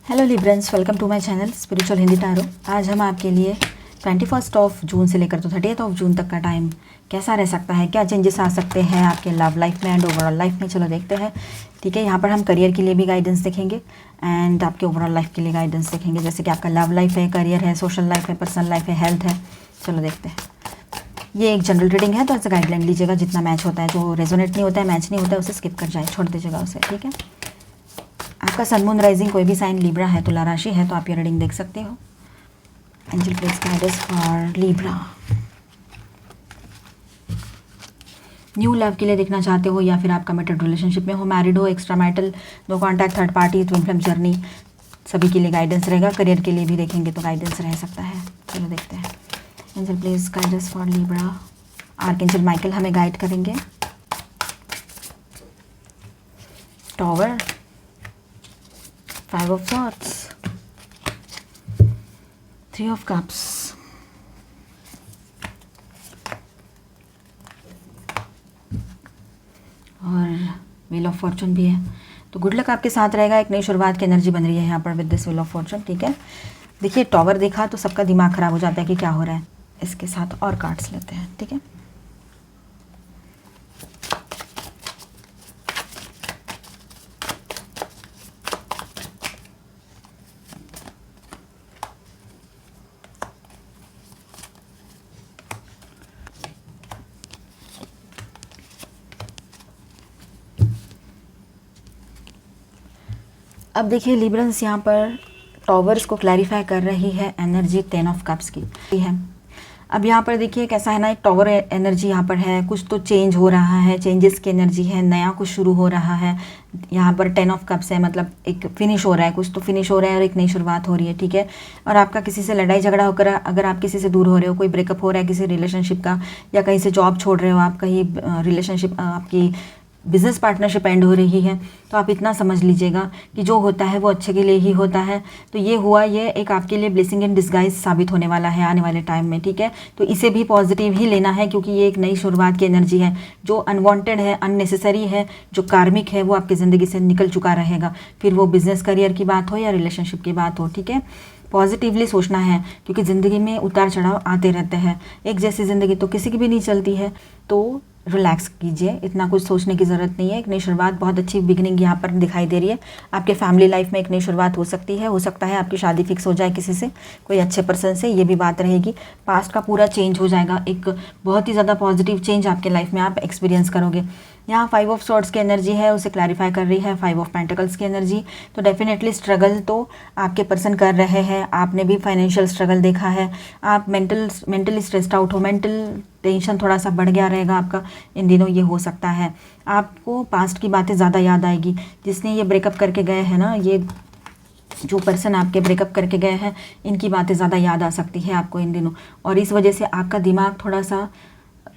Hello Librans, welcome to my channel spiritual Hindi tarot. आज हम आपके लिए 21 जून से लेकर तो 30 जून तक का टाइम कैसा रह सकता है, क्या चेंजेस आ सकते हैं आपके लव लाइफ में एंड ओवरऑल लाइफ में। चलो देखते हैं। ठीक है, यहाँ पर हम करियर के लिए भी गाइडेंस देखेंगे एंड आपके ओवरऑल लाइफ के लिए गाइडेंस देखेंगे, जैसे कि आपका लव लाइफ है, करियर है, सोशल लाइफ है, पर्सनल लाइफ है, हेल्थ है। चलो देखते हैं। ये एक जनरल रीडिंग है तो ऐसे गाइडलाइन लीजिएगा, जितना मैच होता है। जो रेजोनेट नहीं होता है, मैच नहीं होता है, उसे स्किप कर जाए, छोड़ दीजिएगा उसे। ठीक है, आपका सन मून राइजिंग कोई भी साइन लिब्रा है, तुला राशि है, तो आप ये रीडिंग देख सकते हो। Angel please guide us for Libra. New love के लिए देखना चाहते हो या फिर आप कमिटेड रिलेशनशिप में हो, मैरिड हो, extra marital, no contact, third party, twin flame journey, सभी के लिए गाइडेंस रहेगा। करियर के लिए भी देखेंगे तो गाइडेंस रह सकता है। चलो देखते हैं। Angel please guide us for Libra. Archangel Michael हमें गाइड करेंगे। Tower, 5 of Swords, 3 of Cups, और व्हील ऑफ फॉर्चून भी है। तो गुड लक आपके साथ रहेगा। एक नई शुरुआत की एनर्जी बन रही है यहाँ पर with this wheel of Fortune. ठीक है, देखिए टॉवर देखा तो सबका दिमाग खराब हो जाता है कि क्या हो रहा है। इसके साथ और कार्ड्स लेते हैं। ठीक है, अब देखिए लिब्रंस, यहाँ पर टॉवर्स को क्लैरिफाई कर रही है एनर्जी 10 ऑफ कप्स की है। अब यहाँ पर देखिए कैसा है ना, एक टॉवर एनर्जी यहाँ पर है, कुछ तो चेंज हो रहा है, चेंजेस की एनर्जी है, नया कुछ शुरू हो रहा है। यहाँ पर 10 ऑफ कप्स है, मतलब एक फिनिश हो रहा है, कुछ तो फिनिश हो रहा है और एक नई शुरुआत हो रही है। ठीक है, और आपका किसी से लड़ाई झगड़ा होकर, अगर आप किसी से दूर हो रहे हो, कोई ब्रेकअप हो रहा है किसी रिलेशनशिप का, या कहीं से जॉब छोड़ रहे हो आप, कहीं रिलेशनशिप आपकी बिजनेस पार्टनरशिप एंड हो रही है, तो आप इतना समझ लीजिएगा कि जो होता है वो अच्छे के लिए ही होता है। तो ये हुआ, ये एक आपके लिए ब्लेसिंग इन डिस्गाइज साबित होने वाला है आने वाले टाइम में। ठीक है, तो इसे भी पॉजिटिव ही लेना है, क्योंकि ये एक नई शुरुआत की एनर्जी है। जो अनवांटेड है, अननेसेसरी है, जो कार्मिक है, वो आपकी ज़िंदगी से निकल चुका रहेगा। फिर वो बिजनेस करियर की बात हो या रिलेशनशिप की बात हो। ठीक है, पॉजिटिवली सोचना है, क्योंकि ज़िंदगी में उतार चढ़ाव आते रहते हैं। एक जैसी ज़िंदगी तो किसी की भी नहीं चलती है। तो रिलैक्स कीजिए, इतना कुछ सोचने की ज़रूरत नहीं है। एक नई शुरुआत, बहुत अच्छी बिगिनिंग यहाँ पर दिखाई दे रही है। आपके फैमिली लाइफ में एक नई शुरुआत हो सकती है। हो सकता है आपकी शादी फिक्स हो जाए किसी से, कोई अच्छे पर्सन से, ये भी बात रहेगी। पास्ट का पूरा चेंज हो जाएगा, एक बहुत ही ज़्यादा पॉजिटिव चेंज आपके लाइफ में आप एक्सपीरियंस करोगे। यहाँ 5 ऑफ सॉर्ड्स की एनर्जी है, उसे क्लैरिफाई कर रही है 5 ऑफ पेंटिकल्स की एनर्जी। तो डेफिनेटली स्ट्रगल तो आपके पर्सन कर रहे हैं, आपने भी फाइनेंशियल स्ट्रगल देखा है। आप मेंटली स्ट्रेस्ड आउट हो, मेंटल टेंशन थोड़ा सा बढ़ गया रहेगा आपका इन दिनों। ये हो सकता है आपको पास्ट की बातें ज़्यादा याद आएगी। जिसने ये ब्रेकअप करके गए हैं ना, ये जो पर्सन आपके ब्रेकअप करके गए हैं, इनकी बातें ज़्यादा याद आ सकती है आपको इन दिनों, और इस वजह से आपका दिमाग थोड़ा सा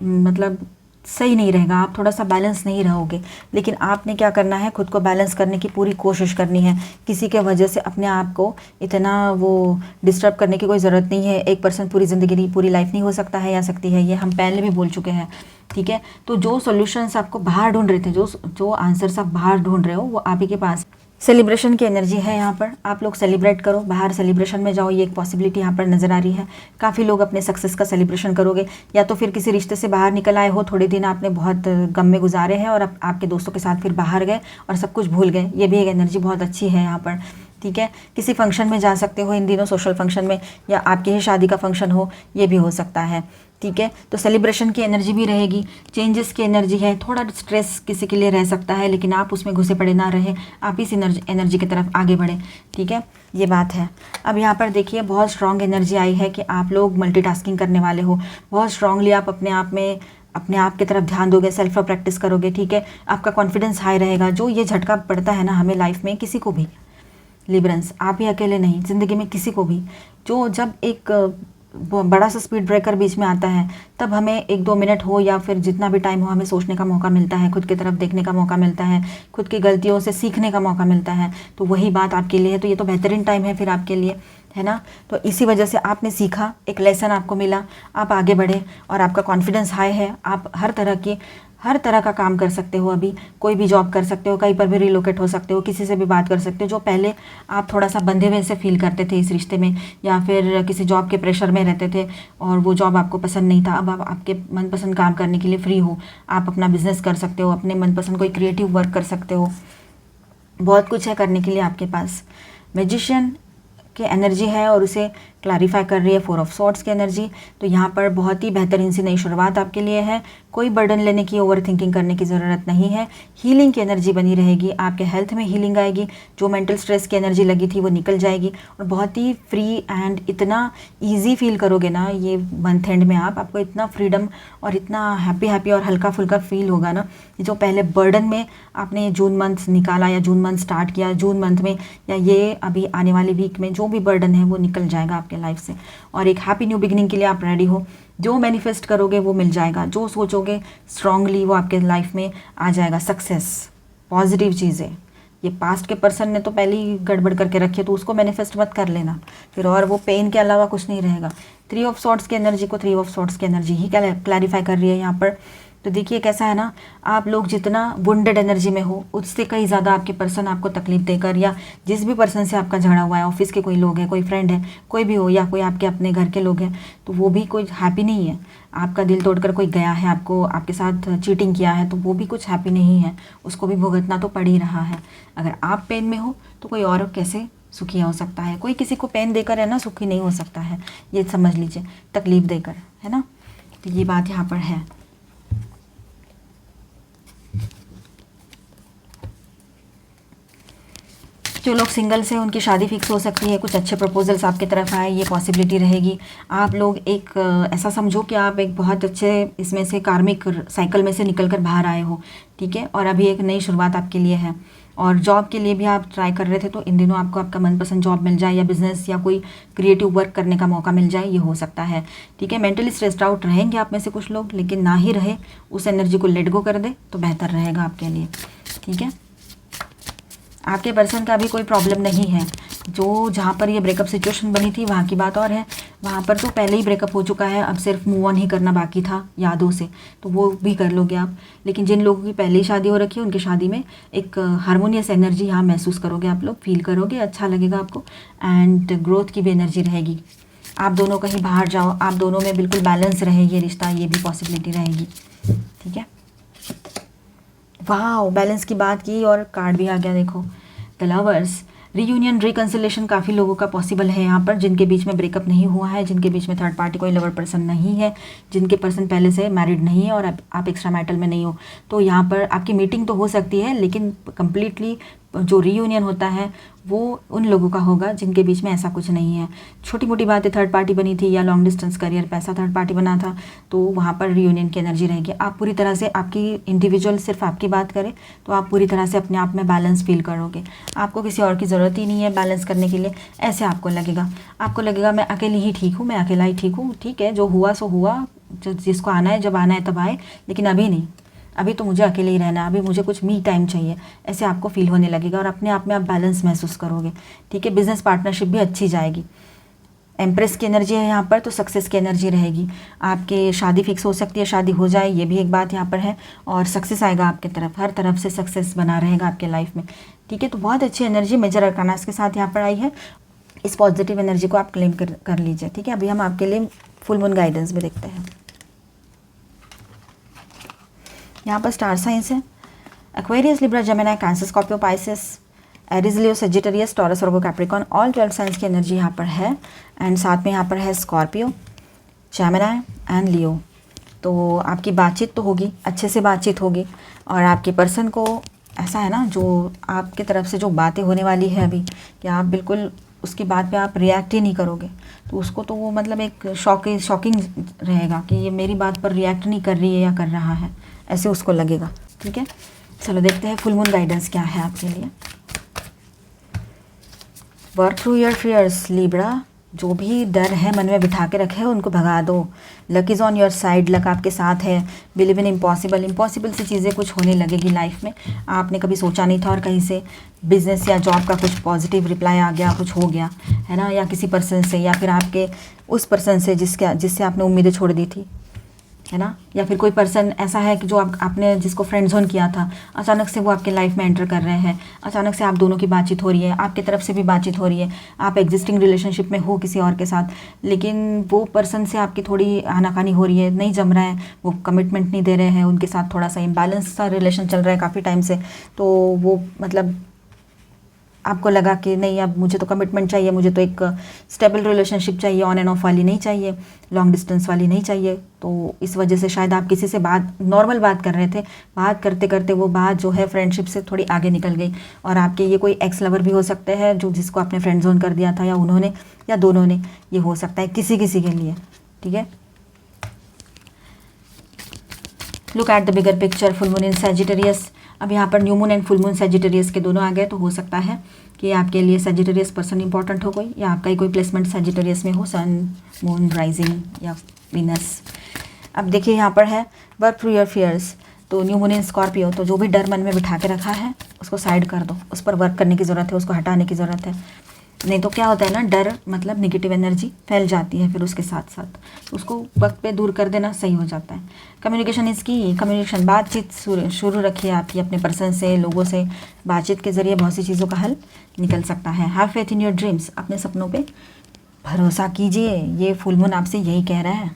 मतलब सही नहीं रहेगा, आप थोड़ा सा बैलेंस नहीं रहोगे। लेकिन आपने क्या करना है, खुद को बैलेंस करने की पूरी कोशिश करनी है। किसी के वजह से अपने आप को इतना वो डिस्टर्ब करने की कोई ज़रूरत नहीं है। एक पर्सन पूरी ज़िंदगी नहीं, पूरी लाइफ नहीं हो सकता है या सकती है, ये हम पहले भी बोल चुके हैं। ठीक है, तो जो सॉल्यूशंस आपको बाहर ढूंढ रहे थे, जो आंसर्स आप बाहर ढूंढ रहे हो, वो आप ही के पास। सेलिब्रेशन की एनर्जी है यहाँ पर, आप लोग सेलिब्रेट करो, बाहर सेलिब्रेशन में जाओ, ये एक पॉसिबिलिटी यहाँ पर नज़र आ रही है। काफ़ी लोग अपने सक्सेस का सेलिब्रेशन करोगे, या तो फिर किसी रिश्ते से बाहर निकल आए हो, थोड़े दिन आपने बहुत गम में गुजारे हैं और आपके दोस्तों के साथ फिर बाहर गए और सब कुछ भूल गए। ये भी एक एनर्जी बहुत अच्छी है यहाँ पर। ठीक है, किसी फंक्शन में जा सकते हो इन दिनों, सोशल फंक्शन में, या आपके ही शादी का फंक्शन हो, ये भी हो सकता है। ठीक है, तो सेलिब्रेशन की एनर्जी भी रहेगी, चेंजेस की एनर्जी है। थोड़ा स्ट्रेस किसी के लिए रह सकता है, लेकिन आप उसमें घुसे पड़े ना रहे, आप इस एनर्जी की तरफ आगे बढ़े। ठीक है, ये बात है। अब यहाँ पर देखिए बहुत स्ट्रॉन्ग एनर्जी आई है कि आप लोग मल्टीटास्किंग करने वाले हो। बहुत स्ट्रांगली आप अपने आप की तरफ ध्यान दोगे, सेल्फ प्रैक्टिस करोगे। ठीक है, आपका कॉन्फिडेंस हाई रहेगा। जो ये झटका पड़ता है ना हमें लाइफ में, किसी को भी लिब्रंस, आप ही अकेले नहीं, ज़िंदगी में किसी को भी, जो जब एक बड़ा सा स्पीड ब्रेकर बीच में आता है, तब हमें 1-2 मिनट हो या फिर जितना भी टाइम हो, हमें सोचने का मौका मिलता है, खुद की तरफ देखने का मौका मिलता है, खुद की गलतियों से सीखने का मौका मिलता है। तो वही बात आपके लिए है, तो ये तो बेहतरीन टाइम है फिर आपके लिए, है ना। तो इसी वजह से आपने सीखा, एक लेसन आपको मिला, आप आगे बढ़े और आपका कॉन्फिडेंस हाई है। आप हर तरह की हर तरह का काम कर सकते हो, अभी कोई भी जॉब कर सकते हो, कहीं पर भी रिलोकेट हो सकते हो, किसी से भी बात कर सकते हो। जो पहले आप थोड़ा सा बंधे हुए से फील करते थे इस रिश्ते में, या फिर किसी जॉब के प्रेशर में रहते थे और वो जॉब आपको पसंद नहीं था, अब आप आपके मनपसंद काम करने के लिए फ्री हो। आप अपना बिजनेस कर सकते हो, अपने मनपसंद कोई क्रिएटिव वर्क कर सकते हो, बहुत कुछ है करने के लिए आपके पास। मैजिशियन की एनर्जी है और उसे क्लैरिफाई कर रही है 4 ऑफ सॉर्ड्स की एनर्जी। तो यहाँ पर बहुत ही बेहतरीन सी नई शुरुआत आपके लिए है। कोई बर्डन लेने की, ओवर थिंकिंग करने की ज़रूरत नहीं है। हीलिंग की एनर्जी बनी रहेगी, आपके हेल्थ में हीलिंग आएगी, जो मेंटल स्ट्रेस की एनर्जी लगी थी वो निकल जाएगी और बहुत ही फ्री एंड इतना ईजी फील करोगे ना ये मंथ एंड में। आपको इतना फ्रीडम और इतना हैप्पी हैप्पी और हल्का फुल्का फील होगा ना। जो पहले बर्डन में आपने जून मंथ निकाला या जून मंथ स्टार्ट किया, जून मंथ में या ये अभी आने वाली वीक में जो भी बर्डन है वो निकल जाएगा आपके लाइफ से। और एक हैप्पी न्यू बिगिनिंग के लिए आप रेडी हो। जो मैनिफेस्ट करोगे वो मिल जाएगा, जो सोचोगे स्ट्रांगली वो आपके लाइफ में आ जाएगा। सक्सेस, पॉजिटिव चीज़ें। ये पास्ट के पर्सन ने तो पहले ही गड़बड़ करके रखी है, तो उसको मैनिफेस्ट मत कर लेना फिर, और वो पेन के अलावा कुछ नहीं रहेगा। 3 ऑफ सॉर्ड्स की एनर्जी को 3 ऑफ सॉर्ड्स की एनर्जी ही क्लैरिफाई कर रही है यहाँ पर। तो देखिए कैसा है ना, आप लोग जितना वुंडेड एनर्जी में हो उससे कहीं ज़्यादा आपके पर्सन आपको तकलीफ देकर, या जिस भी पर्सन से आपका झगड़ा हुआ है, ऑफिस के कोई लोग हैं, कोई फ्रेंड है, कोई भी हो, या कोई आपके अपने घर के लोग हैं, तो वो भी कोई हैप्पी नहीं है। आपका दिल तोड़कर कोई गया है, आपको आपके साथ चीटिंग किया है, तो वो भी कुछ हैप्पी नहीं है, उसको भी भुगतना तो पड़ ही रहा है। अगर आप पेन में हो तो कोई और कैसे सुखी हो सकता है? कोई किसी को पेन देकर है ना सुखी नहीं हो सकता है, ये समझ लीजिए, तकलीफ देकर, है ना। तो ये बात यहाँ पर है। जो लोग सिंगल से उनकी शादी फिक्स हो सकती है, कुछ अच्छे प्रपोजल्स आपकी तरफ आए, ये पॉसिबिलिटी रहेगी। आप लोग एक ऐसा समझो कि आप एक बहुत अच्छे इसमें से कार्मिक साइकिल में से निकल कर बाहर आए हो, ठीक है, और अभी एक नई शुरुआत आपके लिए है। और जॉब के लिए भी आप ट्राई कर रहे थे, तो इन दिनों आपको आपका मनपसंद जॉब मिल जाए, या बिजनेस या कोई क्रिएटिव वर्क करने का मौका मिल जाए, ये हो सकता है, ठीक है। मेंटली स्ट्रेस्ड आउट रहेंगे आप में से कुछ लोग, लेकिन ना ही रहे, उस एनर्जी को लेट गो कर दे तो बेहतर रहेगा आपके लिए, ठीक है। आपके पर्सन का भी कोई प्रॉब्लम नहीं है। जो जहाँ पर ये ब्रेकअप सिचुएशन बनी थी वहाँ की बात और है, वहाँ पर तो पहले ही ब्रेकअप हो चुका है, अब सिर्फ मूव ऑन ही करना बाकी था यादों से, तो वो भी कर लोगे आप। लेकिन जिन लोगों की पहले ही शादी हो रखी है उनकी शादी में एक हारमोनियस एनर्जी यहाँ महसूस करोगे आप लोग, फील करोगे, अच्छा लगेगा आपको, एंड ग्रोथ की भी एनर्जी रहेगी। आप दोनों कहीं बाहर जाओ, आप दोनों में बिल्कुल बैलेंस रहे ये रिश्ता, ये भी पॉसिबिलिटी रहेगी, ठीक है। वाह, बैलेंस की बात की और कार्ड भी आ गया, देखो द लवर्स। रीयूनियन, रिकन्सिलेशन काफ़ी लोगों का पॉसिबल है यहाँ पर, जिनके बीच में ब्रेकअप नहीं हुआ है, जिनके बीच में थर्ड पार्टी कोई लवर पर्सन नहीं है, जिनके पर्सन पहले से मैरिड नहीं है और आप एक्स्ट्रा मैरिटल में नहीं हो, तो यहाँ पर आपकी मीटिंग तो हो सकती है, लेकिन कम्प्लीटली जो रीयूनियन होता है वो उन लोगों का होगा जिनके बीच में ऐसा कुछ नहीं है। छोटी मोटी बातें थर्ड पार्टी बनी थी, या लॉन्ग डिस्टेंस करियर पैसा थर्ड पार्टी बना था, तो वहाँ पर रीयूनियन की एनर्जी रहेगी। आप पूरी तरह से, आपकी इंडिविजुअल सिर्फ आपकी बात करे तो आप पूरी तरह से अपने आप में बैलेंस फील करोगे। आपको किसी और की ज़रूरत ही नहीं है बैलेंस करने के लिए, ऐसे आपको लगेगा मैं अकेली ही ठीक हूँ, मैं अकेला ही ठीक हूँ, ठीक है, जो हुआ सो हुआ, जिसको आना है जब आना है तब आए, लेकिन अभी नहीं, अभी तो मुझे अकेले ही रहना है, अभी मुझे कुछ मी टाइम चाहिए, ऐसे आपको फील होने लगेगा और अपने आप में आप बैलेंस महसूस करोगे, ठीक है। बिजनेस पार्टनरशिप भी अच्छी जाएगी। एम्प्रेस की एनर्जी है यहाँ पर, तो सक्सेस की एनर्जी रहेगी। आपके शादी फिक्स हो सकती है, शादी हो जाए, ये भी एक बात यहाँ पर है, और सक्सेस आएगा आपके तरफ, हर तरफ से सक्सेस बना रहेगा आपके लाइफ में, ठीक है। तो बहुत अच्छी एनर्जी मेजर अरकानास के साथ यहाँ पर आई है। इस पॉजिटिव एनर्जी को आप क्लेम कर लीजिए, ठीक है। अभी हम आपके लिए फुल मून गाइडेंस में देखते हैं। यहाँ पर स्टार साइंस है Aquarius, Libra, Gemini, Cancer, Scorpio, Pisces, Aries, Leo, Sagittarius, Taurus, Virgo, Capricorn, all 12 signs की एनर्जी यहाँ पर है। एंड साथ में यहाँ पर है स्कॉर्पियो, जेमिनी एंड लियो। तो आपकी बातचीत तो होगी, अच्छे से बातचीत होगी, और आपके पर्सन को ऐसा है ना, जो आपकी तरफ से जो बातें होने वाली है अभी, कि आप बिल्कुल उसकी बात पे आप रिएक्ट ही नहीं करोगे, तो उसको तो वो मतलब एक शॉकिंग रहेगा कि ये मेरी बात पर रिएक्ट नहीं कर रही है या कर रहा है, ऐसे उसको लगेगा, ठीक है। चलो देखते हैं फुल मून गाइडेंस क्या है आपके लिए। Work through your fears Libra, जो भी डर है मन में बिठा के रखे हैं उनको भगा दो। Luck is on your side, luck आपके साथ है। बिलीव इन इम्पॉसिबल, इम्पॉसिबल सी चीज़ें कुछ होने लगेगी लाइफ में, आपने कभी सोचा नहीं था और कहीं से बिजनेस या जॉब का कुछ पॉजिटिव रिप्लाई आ गया, कुछ हो गया है ना, या किसी पर्सन से, या फिर आपके उस पर्सन से जिससे आपने उम्मीदें छोड़ दी थी, है ना। या फिर कोई पर्सन ऐसा है कि जो आपने जिसको फ्रेंड जोन किया था, अचानक से वो आपके लाइफ में एंटर कर रहे हैं, अचानक से आप दोनों की बातचीत हो रही है, आपकी तरफ से भी बातचीत हो रही है, आप एग्जिस्टिंग रिलेशनशिप में हो किसी और के साथ, लेकिन वो पर्सन से आपकी थोड़ी आनाकानी हो रही है, नहीं जम रहा है, वो कमिटमेंट नहीं दे रहे हैं, उनके साथ थोड़ा सा इम्बैलेंस सा रिलेशन चल रहा है काफ़ी टाइम से। तो वो मतलब आपको लगा कि नहीं, अब मुझे तो कमिटमेंट चाहिए, मुझे तो एक स्टेबल रिलेशनशिप चाहिए, ऑन एंड ऑफ वाली नहीं चाहिए, लॉन्ग डिस्टेंस वाली नहीं चाहिए। तो इस वजह से शायद आप किसी से बात नॉर्मल बात कर रहे थे, बात करते करते वो बात जो है फ्रेंडशिप से थोड़ी आगे निकल गई, और आपके ये कोई एक्स लवर भी हो सकते हैं जो जिसको आपने फ्रेंड जोन कर दिया था, या उन्होंने या दोनों ने, ये हो सकता है किसी किसी के लिए। ठीक है, look at the bigger picture, full moon in Sagittarius. अब यहाँ पर new moon and full moon Sagittarius के दोनों आ गए, तो हो सकता है कि आपके लिए सैजिटेरियस पर्सन इंपॉर्टेंट हो कोई, या आपका ही कोई प्लेसमेंट सैजिटेरियस में हो, सन मून राइजिंग या वीनस। अब देखिए यहाँ पर है वर्क थ्रू योर फियर्स, तो न्यू मून इन स्कॉर्पियो, तो जो भी डर मन में बिठा के रखा है उसको साइड कर दो, उस पर वर्क करने की ज़रूरत है, उसको हटाने की ज़रूरत है। नहीं तो क्या होता है ना, डर मतलब निगेटिव एनर्जी फैल जाती है, फिर उसके साथ साथ उसको वक्त पे दूर कर देना सही हो जाता है। कम्युनिकेशन इसकी, कम्युनिकेशन बातचीत शुरू रखिए आपकी अपने पर्सन से, लोगों से, बातचीत के ज़रिए बहुत सी चीज़ों का हल निकल सकता है। Have faith in your dreams, अपने सपनों पे भरोसा कीजिए, ये फुल मून आपसे यही कह रहा है।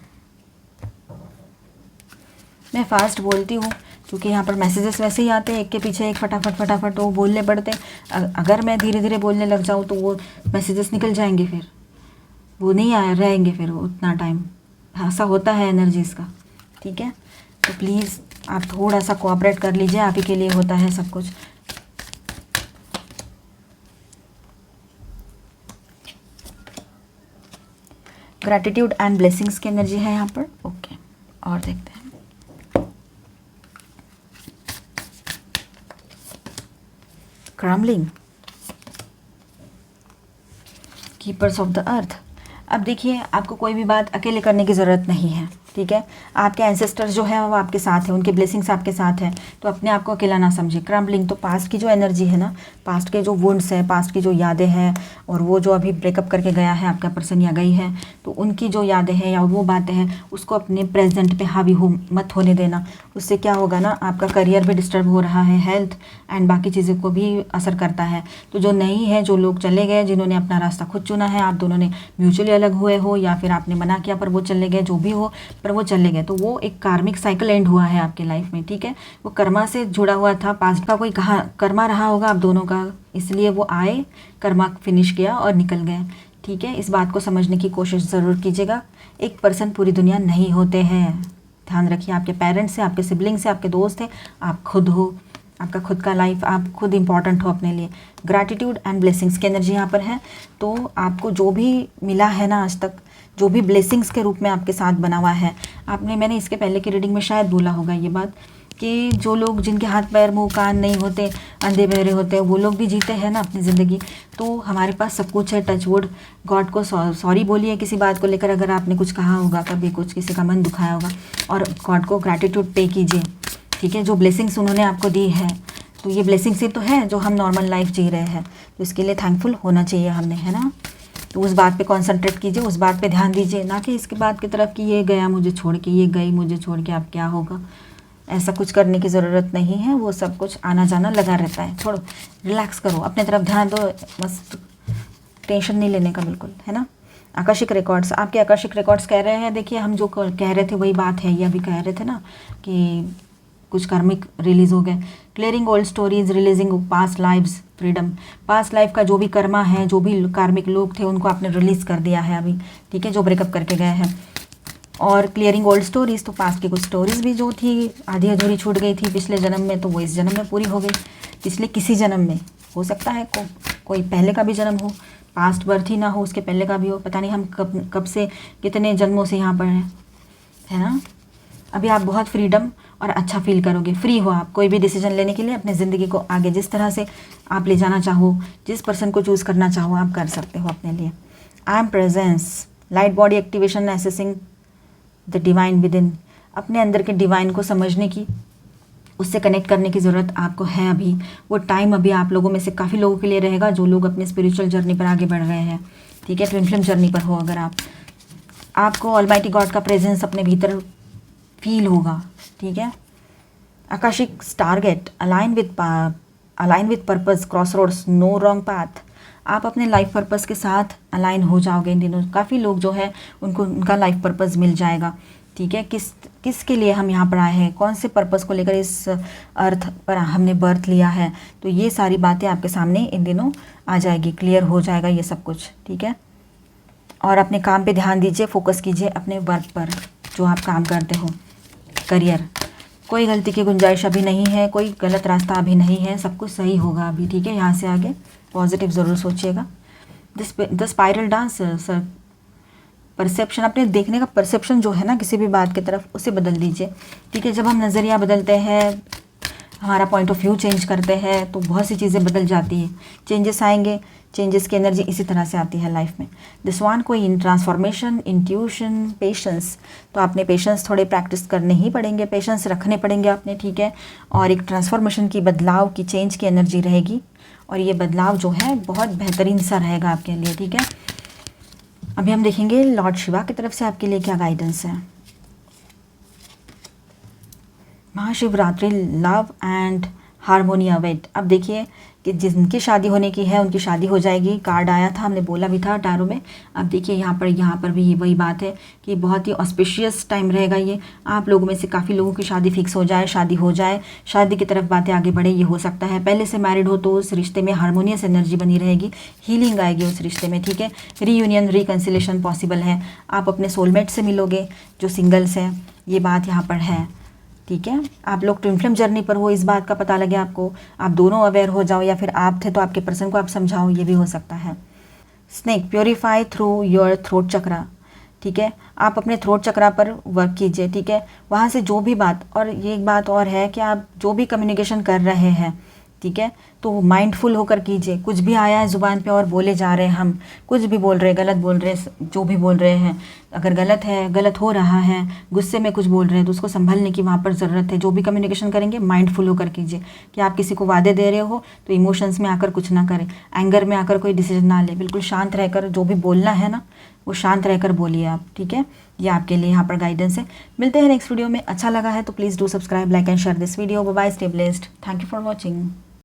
मैं फास्ट बोलती हूँ क्योंकि यहाँ पर मैसेजेस वैसे ही आते हैं, एक के पीछे एक फटाफट वो बोलने पड़ते हैं। अगर मैं धीरे धीरे बोलने लग जाऊँ तो वो मैसेजेस निकल जाएंगे, फिर वो नहीं रहेंगे फिर उतना टाइम। ऐसा होता है एनर्जीज़ का। ठीक है, तो प्लीज़ आप थोड़ा सा कोऑपरेट कर लीजिए, आप ही के लिए होता है सब कुछ। ग्रैटिट्यूड एंड ब्लेसिंग्स की एनर्जी है यहाँ पर। ओके, और देखते हैं। Crumbling, keepers of the earth. अब देखिए, आपको कोई भी बात अकेले करने की ज़रूरत नहीं है। ठीक है, आपके एंसेस्टर्स जो है वो आपके साथ है, उनके ब्लेसिंग्स आपके साथ है, तो अपने आप को अकेला ना समझिए। क्रम्बलिंग तो पास्ट की जो एनर्जी है ना, पास्ट के जो वुंड्स है, पास्ट की जो यादें हैं, और वो जो अभी ब्रेकअप करके गया है आपका पर्सन या गई है, तो उनकी जो यादें हैं या वो बातें हैं, उसको अपने प्रेजेंट पे हावी मत होने देना। उससे क्या होगा ना, आपका करियर भी डिस्टर्ब हो रहा है, हेल्थ एंड बाकी चीज़ों को भी असर करता है। तो जो नहीं है, जो लोग चले गए, जिन्होंने अपना रास्ता खुद चुना है, आप दोनों ने म्यूचुअली अलग हुए हो या फिर आपने मना किया पर वो चले गए, जो भी हो पर वो चले गए, तो वो एक कार्मिक साइकिल एंड हुआ है आपके लाइफ में। ठीक है, वो कर्मा से जुड़ा हुआ था, पास्ट का कोई कर्मा रहा होगा आप दोनों का, इसलिए वो आए, कर्मा फिनिश किया और निकल गए। ठीक है, इस बात को समझने की कोशिश ज़रूर कीजिएगा। एक पर्सन पूरी दुनिया नहीं होते हैं, ध्यान रखिए। आपके पेरेंट्स हैं, आपके सिबलिंग्स हैं, आपके दोस्त हैं, आप खुद हो, आपका खुद का लाइफ, आप खुद इंपॉर्टेंट हो अपने लिए। ग्रैटिट्यूड एंड ब्लेसिंग्स की एनर्जी यहाँ पर है, तो आपको जो भी मिला है ना आज तक, जो भी ब्लेसिंग्स के रूप में आपके साथ बना हुआ है, मैंने इसके पहले की रीडिंग में शायद बोला होगा ये बात, कि जो लोग जिनके हाथ पैर मुंह कान नहीं होते, अंधे बहरे होते हैं, वो लोग भी जीते हैं ना अपनी ज़िंदगी। तो हमारे पास सब कुछ है, टच वुड। गॉड को सॉरी बोलिए किसी बात को लेकर, अगर आपने कुछ कहा होगा, कभी कुछ किसी का मन दुखाया होगा, और गॉड को ग्रैटिट्यूड पे कीजिए। ठीक है, जो ब्लेसिंग्स उन्होंने आपको दी है, तो ये ब्लेसिंग्स ही तो है जो हम नॉर्मल लाइफ जी रहे हैं, तो इसके लिए थैंकफुल होना चाहिए हमने, है ना। तो उस बात पे कंसंट्रेट कीजिए, उस बात पे ध्यान दीजिए, ना कि इसके बात की तरफ कि ये गया मुझे छोड़ के, ये गई मुझे छोड़ के, अब क्या होगा। ऐसा कुछ करने की ज़रूरत नहीं है, वो सब कुछ आना जाना लगा रहता है। छोड़ो, रिलैक्स करो, अपने तरफ ध्यान दो, बस टेंशन नहीं लेने का बिल्कुल, है ना। आकाशिक रिकॉर्ड्स, आपके आकाशिक रिकॉर्ड्स कह रहे हैं, देखिए हम जो कह रहे थे वही बात है, ये अभी कह रहे थे ना कि कुछ कार्मिक रिलीज़ हो गए। Clearing old stories, releasing past lives, freedom. Past life का जो भी कर्मा है, जो भी कार्मिक लोग थे, उनको आपने रिलीज़ कर दिया है अभी। ठीक है, जो ब्रेकअप करके गए हैं। और क्लियरिंग ओल्ड स्टोरीज़, तो पास्ट की कुछ स्टोरीज़ भी जो थी आधी अधूरी छूट गई थी पिछले जन्म में, तो वो इस जन्म में पूरी हो गई। पिछले किसी जन्म में हो सकता है, कोई पहले का भी जन्म हो, पास्ट बर्थ ही ना हो, उसके पहले का भी हो, पता नहीं हम कब से कितने जन्मों से यहाँ पर हैं, है ना। अभी आप बहुत फ्रीडम और अच्छा फील करोगे, फ्री हो आप कोई भी डिसीजन लेने के लिए, अपने ज़िंदगी को आगे जिस तरह से आप ले जाना चाहो, जिस पर्सन को चूज़ करना चाहो, आप कर सकते हो अपने लिए। I am presence, light body activation, assessing the divine with in. अपने अंदर के डिवाइन को समझने की, उससे कनेक्ट करने की ज़रूरत आपको है अभी। वो टाइम अभी आप लोगों में से काफ़ी लोगों के लिए रहेगा जो लोग अपने स्पिरिचुअल जर्नी पर आगे बढ़ रहे हैं। ठीक है, ट्विन फ्लेम जर्नी पर हो अगर आपको ऑलमाइटी गॉड का प्रेजेंस अपने भीतर फील होगा, ठीक है। Akashic target align with purpose, crossroads, no wrong path. आप अपने लाइफ पर्पस के साथ अलाइन हो जाओगे इन दिनों। काफ़ी लोग जो है उनको उनका लाइफ पर्पस मिल जाएगा, ठीक है। किसके लिए हम यहाँ पर आए हैं, कौन से पर्पस को लेकर इस अर्थ पर हमने बर्थ लिया है, तो ये सारी बातें आपके सामने इन दिनों आ जाएगी, क्लियर हो जाएगा ये सब कुछ, ठीक है। और अपने काम पे ध्यान दीजिए, फोकस कीजिए अपने वर्क पर जो आप काम करते हो। करियर, कोई गलती की गुंजाइश अभी नहीं है, कोई गलत रास्ता अभी नहीं है, सब कुछ सही होगा अभी, ठीक है। यहाँ से आगे पॉजिटिव ज़रूर सोचिएगा। The spiral dance, sir perception, अपने देखने का परसेप्शन जो है ना किसी भी बात की तरफ, उसे बदल दीजिए, ठीक है। जब हम नज़रिया बदलते हैं, हमारा पॉइंट ऑफ व्यू चेंज करते हैं, तो बहुत सी चीज़ें बदल जाती हैं, चेंजेस आएंगे। चेंजेस की एनर्जी इसी तरह से आती है लाइफ में। दिस वन कोई इन ट्रांसफॉर्मेशन, इंट्यूशन, पेशेंस, तो आपने पेशेंस थोड़े प्रैक्टिस करने ही पड़ेंगे, पेशेंस रखने पड़ेंगे आपने, ठीक है। और एक ट्रांसफॉर्मेशन की, बदलाव की, चेंज की एनर्जी रहेगी, और ये बदलाव जो है बहुत बेहतरीन सा रहेगा आपके लिए, ठीक है। अभी हम देखेंगे लॉर्ड शिवा की तरफ से आपके लिए क्या गाइडेंस है। Mahashivratri, love and harmony await. अब देखिए कि जिनकी शादी होने की है उनकी शादी हो जाएगी, कार्ड आया था, हमने बोला भी था टैरो में। अब देखिए यहाँ पर भी ये वही बात है कि बहुत ही ऑस्पिशियस टाइम रहेगा ये। आप लोगों में से काफ़ी लोगों की शादी फिक्स हो जाए, शादी हो जाए, शादी की तरफ बातें आगे बढ़े, ये हो सकता है। पहले से मैरिड हो तो उस रिश्ते में हारमोनियस एनर्जी बनी रहेगी, हीलिंग आएगी उस रिश्ते में, ठीक है। रीयूनियन, रिकन्सिलेशन पॉसिबल है। आप अपने सोलमेट से मिलोगे जो सिंगल्स हैं, ये बात यहाँ पर है, ठीक है। आप लोग ट्विन फ्लेम जर्नी पर हो, इस बात का पता लगे आपको, आप दोनों अवेयर हो जाओ, या फिर आप थे तो आपके पर्सन को आप समझाओ, ये भी हो सकता है। Snake, purify through your throat chakra, ठीक है। आप अपने थ्रोट चक्रा पर वर्क कीजिए, ठीक है। वहाँ से जो भी बात, और ये एक बात और है कि आप जो भी कम्युनिकेशन कर रहे हैं, ठीक है, तो माइंडफुल होकर कीजिए। कुछ भी आया है ज़ुबान पे और बोले जा रहे हैं, हम कुछ भी बोल रहे हैं, गलत बोल रहे हैं, जो भी बोल रहे हैं, अगर गलत है, गलत हो रहा है, गुस्से में कुछ बोल रहे हैं, तो उसको संभलने की वहाँ पर ज़रूरत है। जो भी कम्युनिकेशन करेंगे माइंडफुल होकर कीजिए, कि आप किसी को वादे दे रहे हो तो इमोशंस में आकर कुछ ना करें, एंगर में आकर कोई डिसीजन ना ले, बिल्कुल शांत रहकर जो भी बोलना है ना वो शांत रहकर बोलिए आप, ठीक है। ये आपके लिए यहाँ पर गाइडेंस है। मिलते हैं नेक्स्ट वीडियो में। अच्छा लगा है तो please do subscribe, like and share this video. Bye bye, stay blessed, thank you for watching.